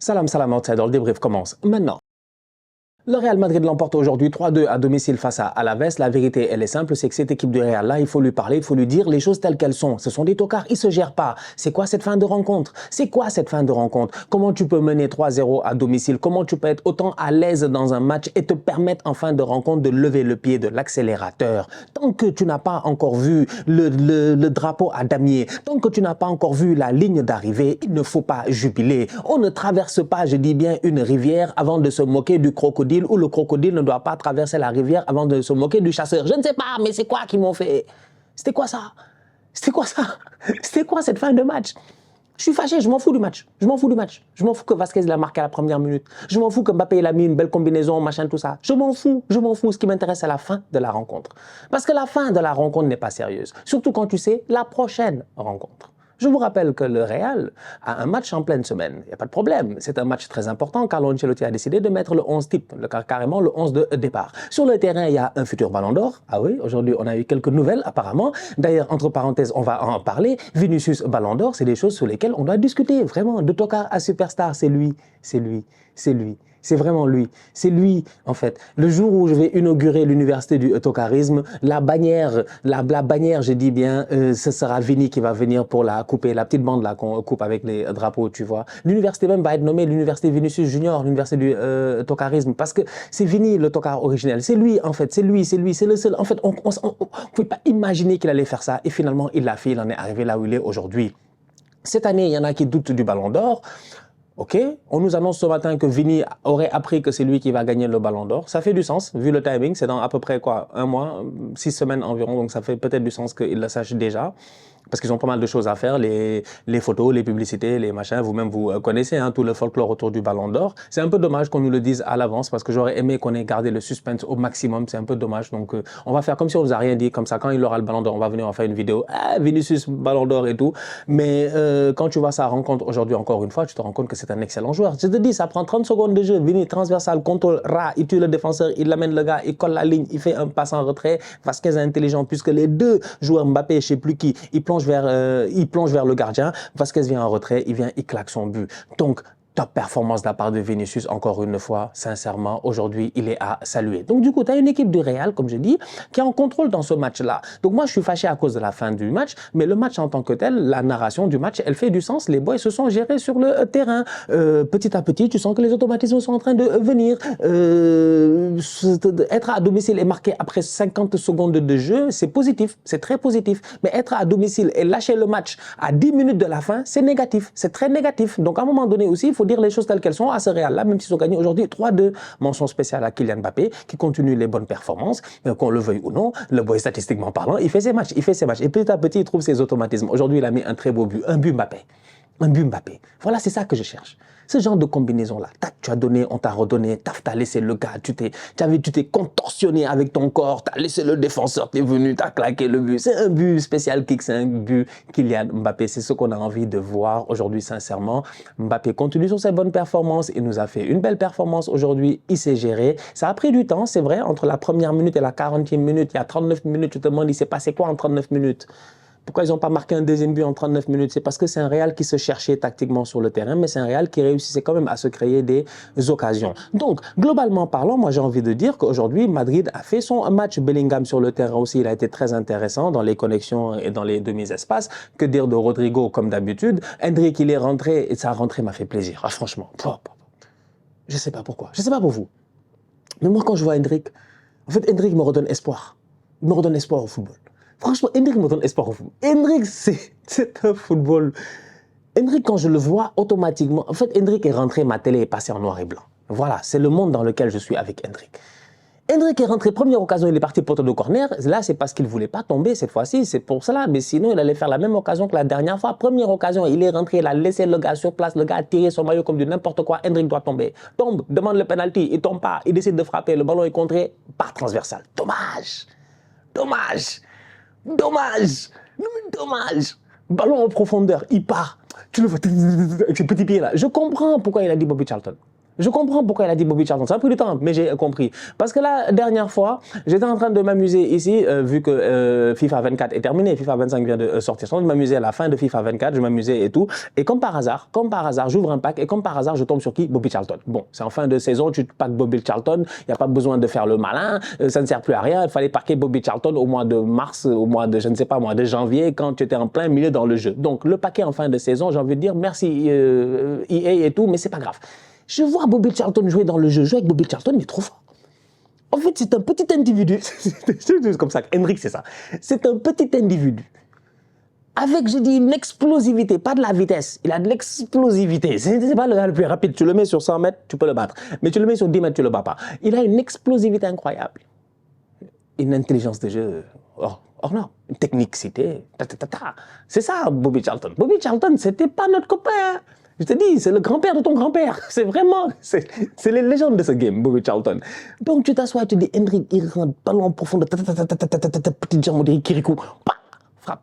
Salam, salam, outsider, le débrief commence maintenant. Le Real Madrid l'emporte aujourd'hui 3-2 à domicile face à Alaves. La vérité, elle est simple, c'est que cette équipe de Real-là, il faut lui parler, il faut lui dire les choses telles qu'elles sont. Ce sont des tocards, ils se gèrent pas. C'est quoi cette fin de rencontre? C'est quoi cette fin de rencontre? Comment tu peux mener 3-0 à domicile? Comment tu peux être autant à l'aise dans un match et te permettre en fin de rencontre de lever le pied de l'accélérateur? Tant que tu n'as pas encore vu le drapeau à damier, tant que tu n'as pas encore vu la ligne d'arrivée, il ne faut pas jubiler. On ne traverse pas, je dis bien, une rivière avant de se moquer du crocodile, ou le crocodile ne doit pas traverser la rivière avant de se moquer du chasseur. Je ne sais pas, mais c'est quoi qu'ils m'ont fait? C'était quoi ça? C'était quoi ça? C'était quoi cette fin de match? Je suis fâché, je m'en fous du match. Je m'en fous du match. Je m'en fous que Vasquez l'a marqué à la première minute. Je m'en fous que Mbappé il a mis une belle combinaison, machin, tout ça. Je m'en fous, je m'en fous. Ce qui m'intéresse, c'est la fin de la rencontre. Parce que la fin de la rencontre n'est pas sérieuse. Surtout quand tu sais la prochaine rencontre. Je vous rappelle que le Real a un match en pleine semaine. Il n'y a pas de problème. C'est un match très important. Carlo Ancelotti a décidé de mettre le 11 type, carrément le 11 de départ. Sur le terrain, il y a un futur ballon d'or. Ah oui, aujourd'hui, on a eu quelques nouvelles apparemment. D'ailleurs, entre parenthèses, on va en parler. Vinicius ballon d'or, c'est des choses sur lesquelles on doit discuter. Vraiment, de tocard à superstar, c'est lui, c'est lui, c'est lui. C'est vraiment lui. C'est lui, en fait. Le jour où je vais inaugurer l'université du tocarisme, la bannière, je dis bien, ce sera Vini qui va venir pour la couper, la petite bande là qu'on coupe avec les drapeaux, tu vois. L'université même va être nommée l'université Vinicius Junior, l'université du tocarisme, parce que c'est Vini le tocard originel. C'est lui, en fait. C'est lui, c'est le seul. En fait, on ne pouvait pas imaginer qu'il allait faire ça. Et finalement, il l'a fait. Il en est arrivé là où il est aujourd'hui. Cette année, il y en a qui doutent du ballon d'or. Ok, on nous annonce ce matin que Vini aurait appris que c'est lui qui va gagner le Ballon d'Or. Ça fait du sens, vu le timing. C'est dans à peu près quoi, un mois, 6 semaines environ. Donc ça fait peut-être du sens qu'il le sache déjà. Parce qu'ils ont pas mal de choses à faire, les photos, les publicités, les machins. Vous-même, vous connaissez hein, tout le folklore autour du Ballon d'Or. C'est un peu dommage qu'on nous le dise à l'avance parce que j'aurais aimé qu'on ait gardé le suspense au maximum. C'est un peu dommage. Donc, on va faire comme si on nous a rien dit. Comme ça, quand il aura le Ballon d'Or, on va venir en faire une vidéo. Ah, Vinicius, Ballon d'Or et tout. Mais quand tu vois sa rencontre aujourd'hui, encore une fois, tu te rends compte que c'est un excellent joueur. Je te dis, ça prend 30 secondes de jeu. Vini, transversal, contrôle, il tue le défenseur, il amène le gars, il colle la ligne, il fait un passe en retrait. Vasquez est intelligent puisque les deux joueurs Mbappé, je sais plus qui, ils plongent vers le gardien, Vasquez vient en retrait, il claque son but. Donc, top performance de la part de Vinicius, encore une fois, sincèrement, aujourd'hui, il est à saluer. Donc, du coup, tu as une équipe du Real, comme je dis, qui est en contrôle dans ce match-là. Donc, moi, je suis fâché à cause de la fin du match, mais le match en tant que tel, la narration du match, elle fait du sens. Les boys se sont gérés sur le terrain. Petit à petit, tu sens que les automatismes sont en train de venir. Être à domicile et marquer après 50 secondes de jeu, c'est positif, c'est très positif. Mais être à domicile et lâcher le match à 10 minutes de la fin, c'est négatif, c'est très négatif. Donc, à un moment donné aussi, il faut dire les choses telles qu'elles sont à ce Real-là, même s'ils ont gagné aujourd'hui 3-2. Mention spéciale à Kylian Mbappé, qui continue les bonnes performances, qu'on le veuille ou non. Le boy, statistiquement parlant, il fait ses matchs, Et petit à petit, il trouve ses automatismes. Aujourd'hui, il a mis un très beau but, un but Mbappé. Un but Mbappé. Voilà, c'est ça que je cherche. Ce genre de combinaison-là, tac, tu as donné, on t'a redonné, taf, t'as laissé le gars, tu t'es contorsionné avec ton corps, t'as laissé le défenseur, t'es venu, t'as claqué le but. C'est un but spécial kick, c'est un but Kylian Mbappé. C'est ce qu'on a envie de voir aujourd'hui, sincèrement. Mbappé continue sur ses bonnes performances. Il nous a fait une belle performance aujourd'hui. Il s'est géré. Ça a pris du temps, c'est vrai, entre la première minute et la 40e minute. Il y a 39 minutes, tu te demandes, il s'est passé quoi en 39 minutes? Pourquoi ils n'ont pas marqué un deuxième but en 39 minutes? C'est parce que c'est un Real qui se cherchait tactiquement sur le terrain, mais c'est un Real qui réussissait quand même à se créer des occasions. Donc, globalement parlant, moi j'ai envie de dire qu'aujourd'hui, Madrid a fait son match. Bellingham sur le terrain aussi, il a été très intéressant dans les connexions et dans les demi-espaces. Que dire de Rodrigo comme d'habitude? Endrick, il est rentré et sa rentrée m'a fait plaisir. Ah, franchement, je ne sais pas pourquoi. Je ne sais pas pour vous. Mais moi, quand je vois Endrick, en fait, Endrick me redonne espoir. Il me redonne espoir au football. Franchement, Endrick me donne espoir au football. Endrick, c'est un football. Endrick, quand je le vois, automatiquement... En fait, Endrick est rentré, ma télé est passée en noir et blanc. Voilà, c'est le monde dans lequel je suis avec Endrick. Endrick est rentré, première occasion, il est parti poteau de corner. Là, c'est parce qu'il ne voulait pas tomber cette fois-ci, c'est pour cela. Mais sinon, il allait faire la même occasion que la dernière fois. Première occasion, il est rentré, il a laissé le gars sur place. Le gars a tiré son maillot comme du n'importe quoi. Endrick doit tomber. Tombe, demande le penalty, il tombe pas. Il décide de frapper, le ballon est contré par transversal. Dommage. Dommage. Dommage. Non, mais dommage. Ballon en profondeur, il part. Tu le vois avec ses petits pieds là. Je comprends pourquoi il a dit Bobby Charlton. Je comprends pourquoi il a dit Bobby Charlton. Ça a pris du temps, mais j'ai compris. Parce que la dernière fois, j'étais en train de m'amuser ici, vu que FIFA 24 est terminé, FIFA 25 vient de sortir. Je m'amusais à la fin de FIFA 24, je m'amusais et tout. Et comme par hasard, j'ouvre un pack et comme par hasard, je tombe sur qui? Bobby Charlton. Bon, c'est en fin de saison, tu packs Bobby Charlton, il n'y a pas besoin de faire le malin, ça ne sert plus à rien. Il fallait packer Bobby Charlton au mois de mars, au mois de, je ne sais pas moi, de janvier, quand tu étais en plein milieu dans le jeu. Donc, le paquet en fin de saison, j'ai envie de dire merci EA et tout, mais c'est pas grave. Je vois Bobby Charlton jouer dans le jeu. Jouer avec Bobby Charlton, il est trop fort. En fait, c'est un petit individu. C'est comme ça. Henrik, c'est ça. C'est un petit individu. Avec, je dis, une explosivité, pas de la vitesse. Il a de l'explosivité. C'est pas le gars le plus rapide. Tu le mets sur 100 mètres, tu peux le battre. Mais tu le mets sur 10 mètres, tu le bats pas. Il a une explosivité incroyable. Une intelligence de jeu hors norme. Une technicité. C'est ça, Bobby Charlton. Bobby Charlton, c'était pas notre copain. Je te dis, c'est le grand-père de ton grand-père. C'est vraiment, c'est les légendes de ce game, Bobby Charlton. Donc tu t'assois, tu dis, Henrik, il rentre, ballon en profondeur, petite jambe, on dirait Kirikou, frappe.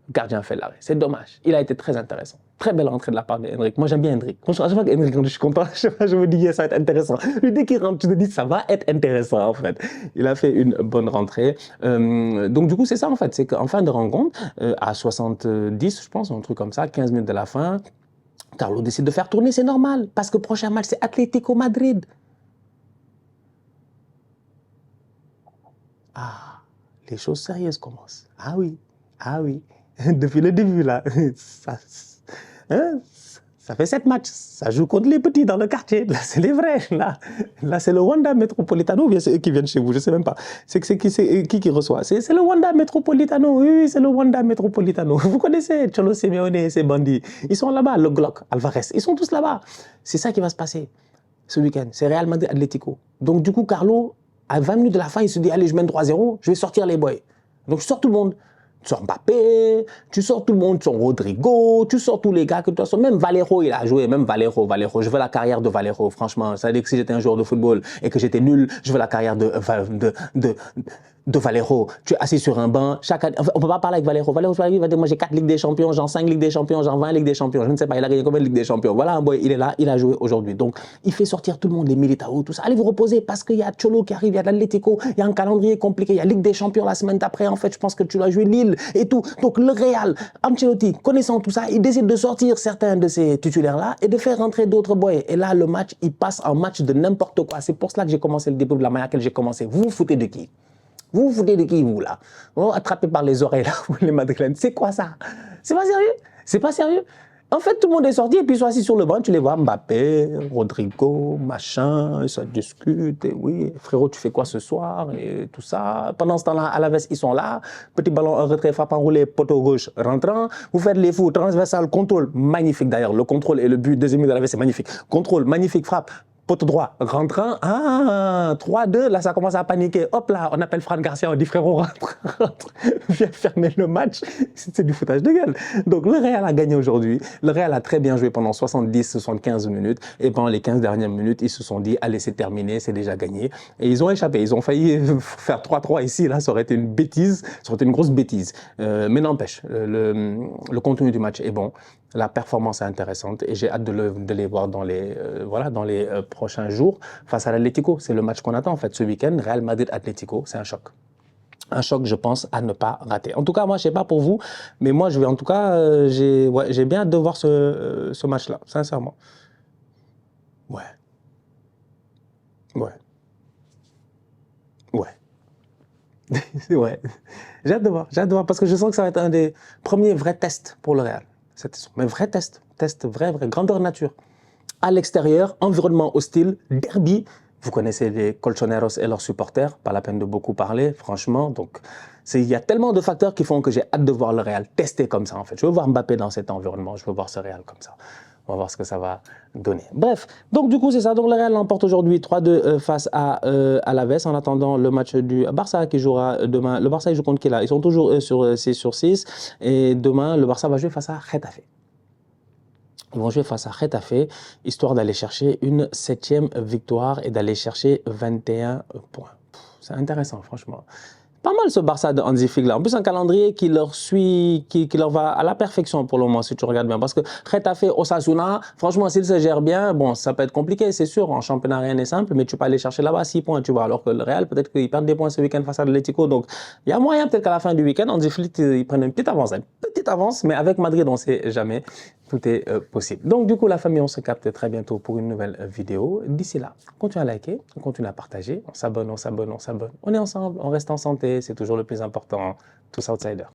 Le gardien fait l'arrêt. C'est dommage. Il a été très intéressant. Très belle entrée de la part de Henrik. Moi, j'aime bien Henrik. Franchement, à chaque fois qu'Henrik rentre, je suis content. Je me dis, ça va être intéressant. Lui, dès qu'il rentre, tu te dis, ça va être intéressant, en fait. Il a fait une bonne rentrée. Donc, du coup, c'est ça, en fait. C'est qu'en fin de rencontre, à 70, je pense, un truc comme ça, 15 minutes de la fin, Carlo décide de faire tourner, c'est normal, parce que le prochain match, c'est Atlético Madrid. Ah, les choses sérieuses commencent. Ah oui. Depuis le début, là, ça fait 7 matchs. Ça joue contre les petits dans le quartier. Là, c'est les vrais. Là c'est le Wanda Metropolitano ou bien c'est eux qui viennent chez vous? Je ne sais même pas. C'est qui reçoit? C'est le Wanda Metropolitano. Oui, c'est le Wanda Metropolitano. Vous connaissez Cholo Simeone et ses bandits. Ils sont là-bas, le Glock, Alvarez. Ils sont tous là-bas. C'est ça qui va se passer ce week-end. C'est Real Madrid Atlético. Donc, du coup, Carlo, à 20 minutes de la fin, il se dit, allez, je mène 3-0, je vais sortir les boys. Donc, je sors tout le monde. Tu sors Mbappé, tu sors tout le monde, tu sors Rodrigo, tu sors tous les gars que tu as. Même Valero, il a joué, même Valero. Je veux la carrière de Valero, franchement. Ça veut dire que si j'étais un joueur de football et que j'étais nul, je veux la carrière de Valero. Tu es assis sur un banc. Chaque année, on ne peut pas parler avec Valero. Valero, il va dire, moi j'ai 4 Ligues des Champions, j'ai 5 Ligues des Champions, j'ai 20 Ligues des Champions. Je ne sais pas, il a gagné combien de Ligues des Champions. Voilà un boy, il est là, il a joué aujourd'hui. Donc, il fait sortir tout le monde, les Militao, tout ça. Allez vous reposer parce qu'il y a Cholo qui arrive, il y a l'Atlético, il y a un calendrier compliqué, il y a Ligue des Champions la semaine d'après. En fait, je pense que tu dois jouer Lille et tout. Donc, le Real, Ancelotti, connaissant tout ça, il décide de sortir certains de ces titulaires-là et de faire rentrer d'autres boys. Et là, le match, il passe en match de n'importe quoi. C'est pour cela que j'ai commencé le début de la manière à laquelle j'ai commencé. Vous vous foutez de qui? Vous vous foutez de qui, vous, là? Oh, attrapé par les oreilles, là, les madrilènes. C'est quoi ça? C'est pas sérieux? C'est pas sérieux? En fait, tout le monde est sorti et puis ils sont assis sur le banc. Tu les vois, Mbappé, Rodrigo, machin, ça discute. Et oui, frérot, tu fais quoi ce soir? Et tout ça. Pendant ce temps-là, à la veste, ils sont là. Petit ballon en retrait, frappe enroulé, poteau gauche, rentrant. Vous faites les fous, transversal, contrôle, magnifique d'ailleurs. Le contrôle et le but, deuxième but de la veste, c'est magnifique. Contrôle, magnifique, frappe. Poteau droit, rentrant, 3-2, là ça commence à paniquer, hop là, on appelle Fran Garcia, on dit frérot, rentre, viens fermer le match, c'est du foutage de gueule. Donc le Real a gagné aujourd'hui, le Real a très bien joué pendant 70-75 minutes, et pendant les 15 dernières minutes, ils se sont dit, allez c'est terminé, c'est déjà gagné, et ils ont échappé, ils ont failli faire 3-3 ici, là ça aurait été une bêtise, ça aurait été une grosse bêtise, mais n'empêche, le contenu du match est bon, la performance est intéressante et j'ai hâte de les voir dans les, prochains jours face à l'Atlético. C'est le match qu'on attend en fait ce week-end. Real Madrid-Atlético, c'est un choc. Un choc, je pense, à ne pas rater. En tout cas, moi, je ne sais pas pour vous, mais moi, je vais en tout cas, j'ai bien hâte de voir ce match-là, sincèrement. Ouais. Ouais. J'ai hâte de voir, parce que je sens que ça va être un des premiers vrais tests pour le Real. Mais vrai test, vrai, grandeur nature. À l'extérieur, environnement hostile, derby. Vous connaissez les Colchoneros et leurs supporters, pas la peine de beaucoup parler, franchement. Donc, il y a tellement de facteurs qui font que j'ai hâte de voir le Real tester comme ça, en fait. Je veux voir Mbappé dans cet environnement, je veux voir ce Real comme ça. On va voir ce que ça va donner. Bref, donc du coup, c'est ça. Donc, le Real l'emporte aujourd'hui 3-2 face à Alaves. En attendant le match du Barça qui jouera demain. Le Barça, il joue contre qui là? Ils sont toujours sur 6/6. Et demain, le Barça va jouer face à Getafe. Ils vont jouer face à Getafe, histoire d'aller chercher une 7e victoire et d'aller chercher 21 points. C'est intéressant, franchement. Pas mal ce Barça de Hansi Flick là. En plus, un calendrier qui leur suit, qui leur va à la perfection pour le moment, si tu regardes bien. Parce que Getafe, Osasuna, franchement, s'ils se gèrent bien, bon, ça peut être compliqué, c'est sûr. En championnat, rien n'est simple, mais tu peux aller chercher là-bas 6 points, tu vois. Alors que le Real, peut-être qu'ils perdent des points ce week-end face à l'Atlético. Donc, il y a moyen peut-être qu'à la fin du week-end, Hansi Flick, ils prennent une petite avance, mais avec Madrid, on ne sait jamais. Tout est possible. Donc, du coup, la famille, on se capte très bientôt pour une nouvelle vidéo. D'ici là, continue à liker, on continue à partager, on s'abonne, on s'abonne, on s'abonne. On est ensemble, on reste en santé, c'est toujours le plus important. Tous outsiders.